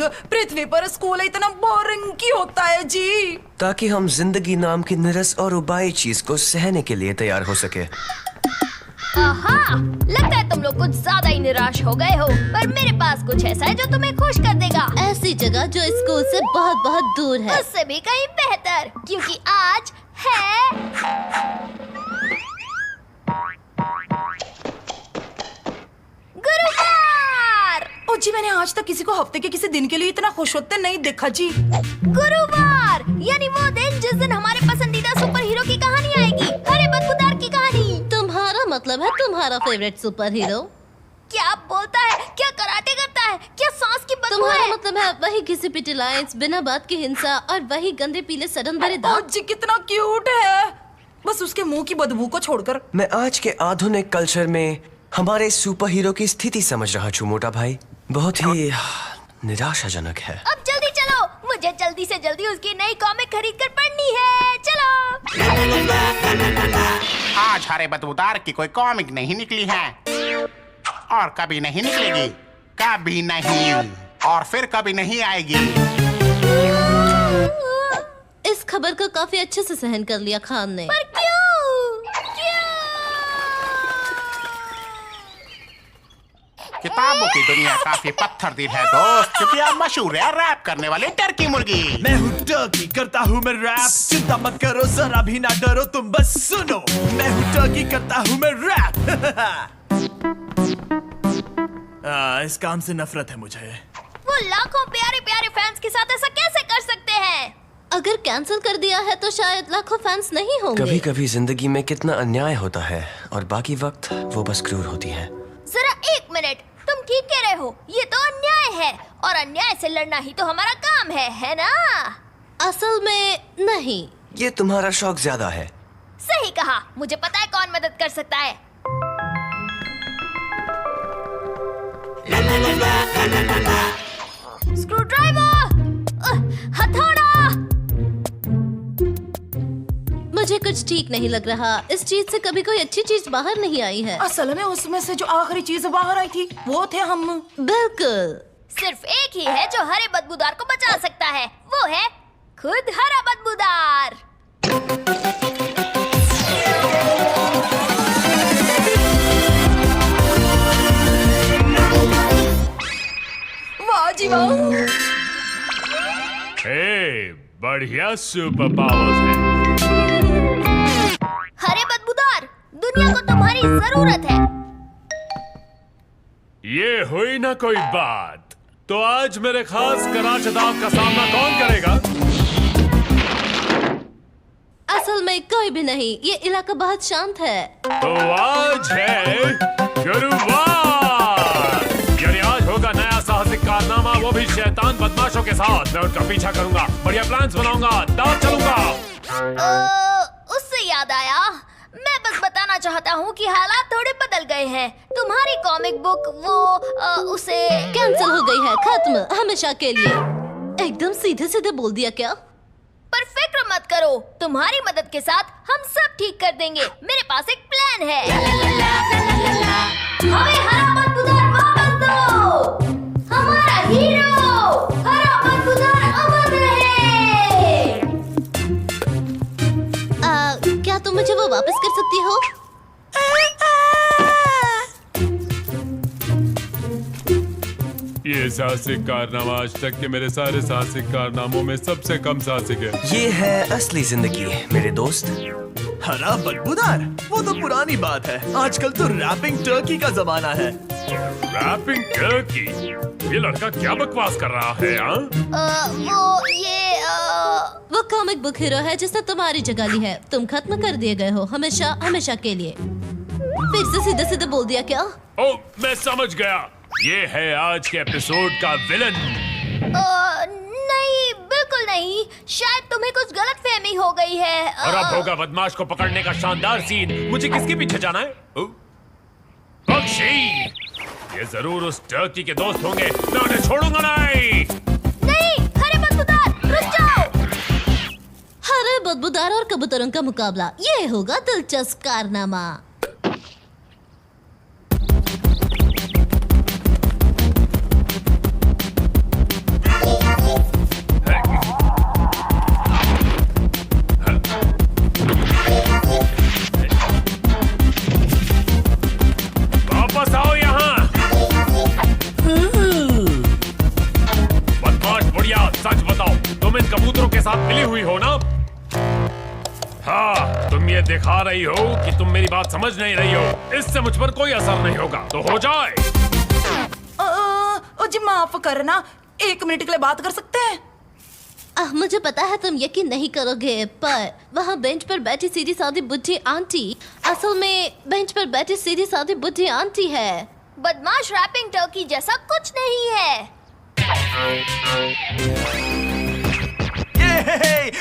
पृथ्वी पर स्कूल इतना बोरिंग क्यों होता है जी? ताकि हम जिंदगी नाम की निरस और उबाई चीज को सहने के लिए तैयार हो सके। आहा, लगता है तुम लोग कुछ ज्यादा ही निराश हो गए हो, पर मेरे पास कुछ ऐसा है जो तुम्हें खुश कर देगा। ऐसी जगह जो स्कूल से बहुत बहुत दूर है। उससे भी कहीं बेहतर, क्योंकि आज है गुरुवार। ओ जी, मैंने आज तक किसी को हफ्ते के किसी दिन के लिए इतना खुश होते नहीं देखा जी। गुरुवार यानी वो दिन जिस दिन हमारे पसंदीदा सुपर हीरो की कहानी आएगी, हरे बदबूदार की कहानी। तुम्हारा मतलब है तुम्हारा फेवरेट सुपर हीरो? क्या बोलता है? क्या कराटे करता है? क्या सांस की बदबू तुम्हारा है? मतलब है वही घिसी पिटी लाइंस, बिना बात की हिंसा और वही गंदे पीले सडन भरे ओ दांत। जी, कितना क्यूट है, बस उसके मुंह की बदबू को छोड़कर। मैं आज के आधुनिक कल्चर में हमारे सुपर हीरो की स्थिति समझ रहा हूँ मोटा भाई। बहुत ही निराशाजनक है। अब जल्दी चलो, मुझे जल्दी से जल्दी उसकी नई कॉमिक खरीद कर पढ़नी है। चलो। आज हरे बदबूदार की कोई कॉमिक नहीं निकली है और कभी नहीं निकलेगी, कभी नहीं, और फिर कभी नहीं आएगी। इस खबर को काफी अच्छे से सहन कर लिया खान ने। पर क्यों? किताबों की दुनिया काफी पत्थर दिल है दोस्त, क्योंकि आप मशहूर है रैप करने वाले टर्की मुर्गी। मैं हूँ टर्की, करता हूँ मैं रैप। चिंता मत करो, जरा भी ना डरो, तुम बस सुनो। मैं हूँ टर्की, करता हूँ मैं रैप। इस काम से नफरत है मुझे। वो लाखों प्यारे प्यारे फैंस के साथ ऐसा कैसे कर सकते हैं? अगर कैंसिल कर दिया है तो शायद लाखों फैंस नहीं होंगे। कभी कभी जिंदगी में कितना अन्याय होता है और बाकी वक्त वो बस क्रूर होती है। जरा एक मिनट, तुम ठीक कह रहे हो, ये तो अन्याय है और अन्याय से लड़ना ही तो हमारा काम है ना? असल में नहीं। ये तुम्हारा शौक ज्यादा है। सही कहा, मुझे पता है कौन मदद कर सकता है। स्क्रूड्राइवर, हथौड़ा। मुझे कुछ ठीक नहीं लग रहा। इस चीज से कभी कोई अच्छी चीज बाहर नहीं आई है। असल में उसमें से जो आखिरी चीज बाहर आई थी वो थे हम। बिल्कुल। सिर्फ एक ही है जो हरे बदबूदार को बचा सकता है, वो है खुद हरा बदबूदार। वाह जी वाह। हे, बढ़िया सुपर पावर्स है। हरे बदबूदार, दुनिया को तुम्हारी जरूरत है। ये हुई ना कोई बात, तो आज मेरे खास कराचदाव का सामना कौन करेगा? असल में कोई भी नहीं, ये इलाका बहुत शांत है। तो आज है गुरुवार, यानी आज होगा नया साहसिक कारनामा, वो भी शैतान बदमाशों के साथ। मैं उनका पीछा करूंगा, बढ़िया प्लान्स बनाऊंगा, दाव चलूंगा। उससे याद आया, मैं बस बताना चाहता हूँ कि हालात थोड़े बदल गए हैं। तुम्हारी कॉमिक बुक उसे कैंसिल हो गई है, खत्म, हमेशा के लिए। एकदम सीधे सीधे बोल दिया क्या? पर फिक्र मत करो, तुम्हारी मदद के साथ हम सब ठीक कर देंगे। मेरे पास एक प्लान है। हमें हरा बदबूदार वापस दो। हमारा हीरो हरा बदबूदार अमर रहे। क्या तुम मुझे वो वापस कर सकती हो? ये साहसिक कारनामा आज तक के मेरे सारे साहसिक कारनामों में सबसे कम साहसिक है। ये है असली जिंदगी मेरे दोस्त। हरा बदबूदार, वो तो पुरानी बात है। आजकल तो रैपिंग टर्की का जमाना है। Rapping turkey? ये लड़का क्या बकवास कर रहा है? वो कॉमिक बुक हीरो है जिसने तुम्हारी जगह ली है। तुम खत्म कर दिए गए हो, हमेशा हमेशा के लिए। फिर से सीधे सीधे बोल दिया क्या? ओ, मैं समझ गया, ये है आज के एपिसोड का विलन। नहीं, बिल्कुल नहीं, शायद तुम्हें कुछ गलतफहमी हो गई है। और अब होगा बदमाश को पकड़ने का शानदार सीन। मुझे किसके पीछे जाना है? बख्शी, ये जरूर उस टर्की के दोस्त होंगे, मैं उन्हें छोड़ूंगा नहीं। नहीं, हरे बदबूदार, रुक जाओ। हरे बदबूदार और कबूतरों का मुकाबला, ये होगा दिलचस्प कारनामा। मिली हुई हो ना? हाँ, तुम ये दिखा रही हो कि तुम मेरी बात समझ नहीं रही हो। इससे मुझ पर कोई असर नहीं होगा, तो हो जाए। ओ जी माफ करना, 1 मिनट के लिए बात कर सकते हैं? मुझे पता है तुम यकीन नहीं करोगे, पर वहाँ बेंच पर बैठी सीधी सादी बुढ़ी आंटी असल में बेंच पर बैठी सीधी सादी बुढ़ी आंटी है। बदमाश रैपिंग टर्की जैसा कुछ नहीं है।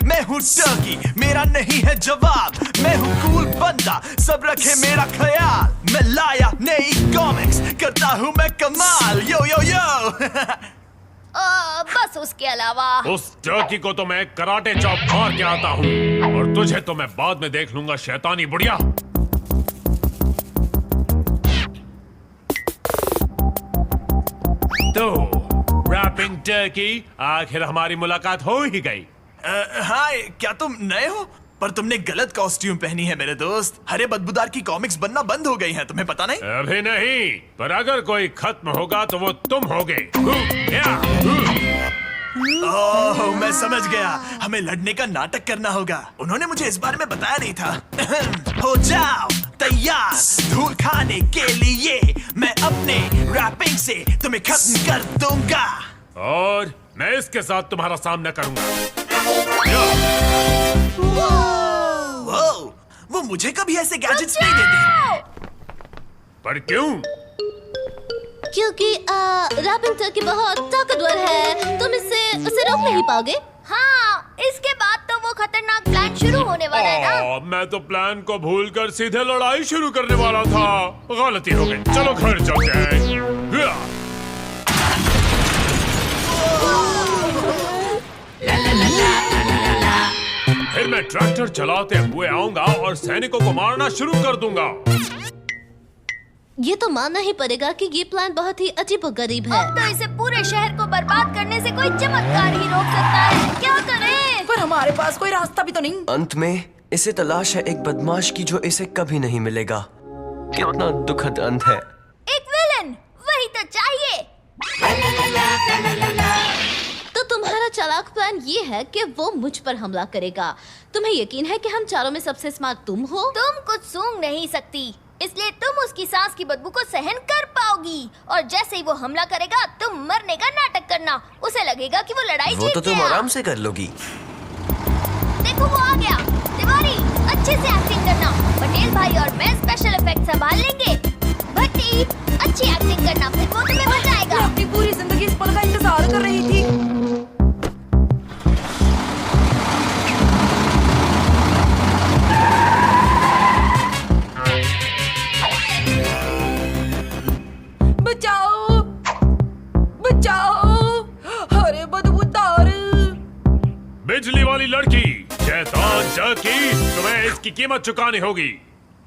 मैं हूँ टर्की, मेरा नहीं है जवाब। मैं हूँ कूल बंदा, सब रखे मेरा ख्याल। मैं लाया नई कॉमिक्स, करता हूँ मैं कमाल। यो यो यो बस उसके अलावा उस टर्की को तो मैं कराटे चॉप मार के आता हूँ, और तुझे तो मैं बाद में देख लूंगा, शैतानी बुढ़िया। तो रैपिंग टर्की, आखिर हमारी मुलाकात हो ही गई। हाय, क्या तुम नए हो? पर तुमने गलत कॉस्ट्यूम पहनी है मेरे दोस्त। हरे बदबूदार की कॉमिक्स बनना बंद हो गई हैं, तुम्हें पता नहीं? अभी नहीं, पर अगर कोई खत्म होगा तो वो तुम होगे। ओह, मैं समझ गया। हमें लड़ने का नाटक करना होगा। उन्होंने मुझे इस बारे में बताया नहीं था। हो जाओ तैयार धूल खाने के लिए। मैं अपने रैपिंग से तुम्हें खत्म कर दूंगा। और मैं इसके साथ तुम्हारा सामना करूंगा। वो मुझे कभी ऐसे गैजेट्स नहीं देते। पर क्यों? क्योंकि रैपिंग टर्की बहुत ताकतवर है, तुम उसे रोक नहीं पाओगे। हाँ, इसके बाद तो वो खतरनाक प्लान शुरू होने वाला है ना। मैं तो प्लान को भूलकर सीधे लड़ाई शुरू करने वाला था। गलती हो गई, चलो घर चलते हैं। फिर मैं ट्रैक्टर चलाते हुए आऊंगा और सैनिकों को मारना शुरू कर दूंगा। ये तो मानना ही पड़ेगा कि ये प्लान बहुत ही अजीबोगरीब है। अब तो इसे पूरे शहर को बर्बाद करने से कोई चमत्कार ही रोक सकता है। क्या करें? पर हमारे पास कोई रास्ता भी तो नहीं। अंत में इसे तलाश है एक बदमाश की जो इसे कभी नहीं मिलेगा। कितना दुखद अंत है। एक विलन, वही तो चाहिए। तो तुम्हारा चालाक प्लान ये है कि वो मुझ पर हमला करेगा। तुम्हें यकीन है कि हम चारों में सबसे स्मार्ट तुम हो? तुम कुछ सूंघ नहीं सकती, इसलिए तुम उसकी सांस की बदबू को सहन कर पाओगी। और जैसे ही वो हमला करेगा, तुम मरने का नाटक करना। उसे लगेगा कि वो लड़ाई वो जीत तो तुम गया। आराम से कर लोगी। देखो वो आ गया। तिवारी, अच्छे से एक्टिंग करना। पटेल भाई और मैं स्पेशल इफेक्ट संभाल लेंगे। भट्टी, अच्छी एक्टिंग करना, फिर वो तुम्हें बचाएगा। मैं अपनी पूरी जिंदगी इस पल का इंतजार कर रही थी। बचाओ, बचाओ, अरे बदबूदार। बिजली वाली लड़की, शैतान टर्की, तुम्हें इसकी कीमत चुकानी होगी।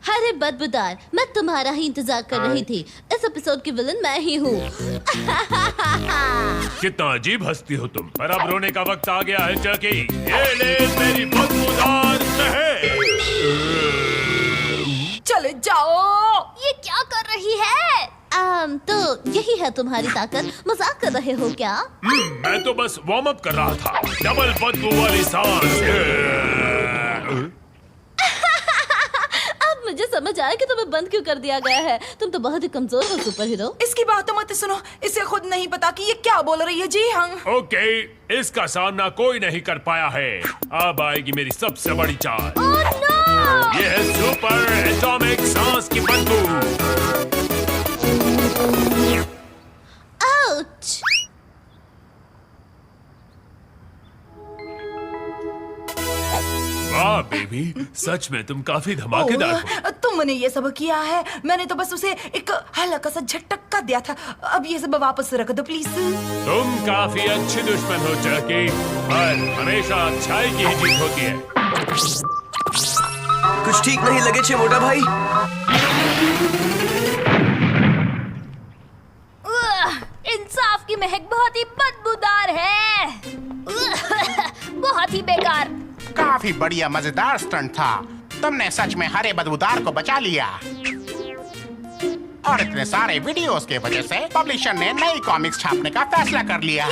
अरे बदबूदार, मैं तुम्हारा ही इंतजार कर रही थी। इस एपिसोड की विलन मैं ही हूँ। कितना अजीब हंसती हो तुम। पर अब रोने का वक्त आ गया है टर्की। ये ले मेरी बदबूदार शहर। चले जाओ। ये क्या कर रही है? तो यही है तुम्हारी ताकत। मजाक कर रहे हो क्या? मैं तो बस वार्म अप कर रहा था। डबल बदबू वाली सांस। अब मुझे समझ आया कि तुम्हें बंद क्यों कर दिया गया है। तुम तो बहुत ही कमजोर हो सुपर हीरो। इसकी बात तो मत सुनो, इसे खुद नहीं पता कि ये क्या बोल रही है। जी हाँ। ओके, इसका सामना कोई नहीं कर पाया है। अब आएगी मेरी सबसे बड़ी चाल। Oh no! ये है सुपर एटॉमिक सांस की बदबू। आउच! वाह बेबी, सच में तुम काफी धमाकेदार हो। तुमने ये सब किया है, मैंने तो बस उसे एक हल्का सा झटका दिया था। अब ये सब वापस रख दो प्लीज। तुम काफी अच्छी दुश्मन हो टर्की, पर हमेशा अच्छाई की ही जीत होती है। कुछ ठीक नहीं लगे छे मोटा भाई। इंसाफ की महक बहुत ही बदबूदार है। बहुत ही बेकार। काफी बढ़िया मजेदार स्टंट था। तुमने सच में हरे बदबूदार को बचा लिया। और इतने सारे वीडियोस के वजह से पब्लिशर ने नई कॉमिक्स छापने का फैसला कर लिया है।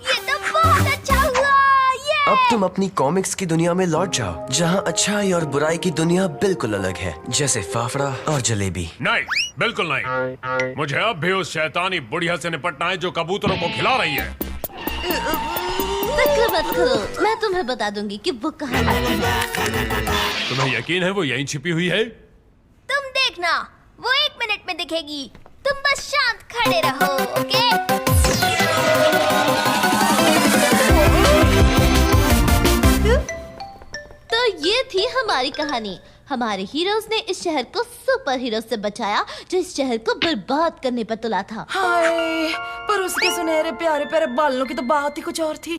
ये तो बहुत अच्छा हुआ। ये अब तुम अपनी कॉमिक्स की दुनिया में लौट जाओ, जहाँ अच्छाई और बुराई की दुनिया बिल्कुल अलग है, जैसे फाफड़ा और जलेबी। नहीं, बिल्कुल नहीं। मुझे अब भी उस शैतानी बुढ़िया से निपटना है जो कबूतरों को खिला रही है। फिक्र मत करो, मैं तुम्हें बता दूंगी कि वो कहाँ है। तुम्हें यकीन है वो यहीं छिपी हुई है? तुम देखना, वो 1 मिनट में दिखेगी। तुम बस शांत खड़े रहो, ओके? तो ये थी हमारी कहानी। हमारे हीरोज ने इस शहर को सुपर हीरो से बचाया जो इस शहर को बर्बाद करने पर तुला था। हाय, पर उसके सुनहरे प्यारे प्यारे बालों की तो बात ही कुछ और थी।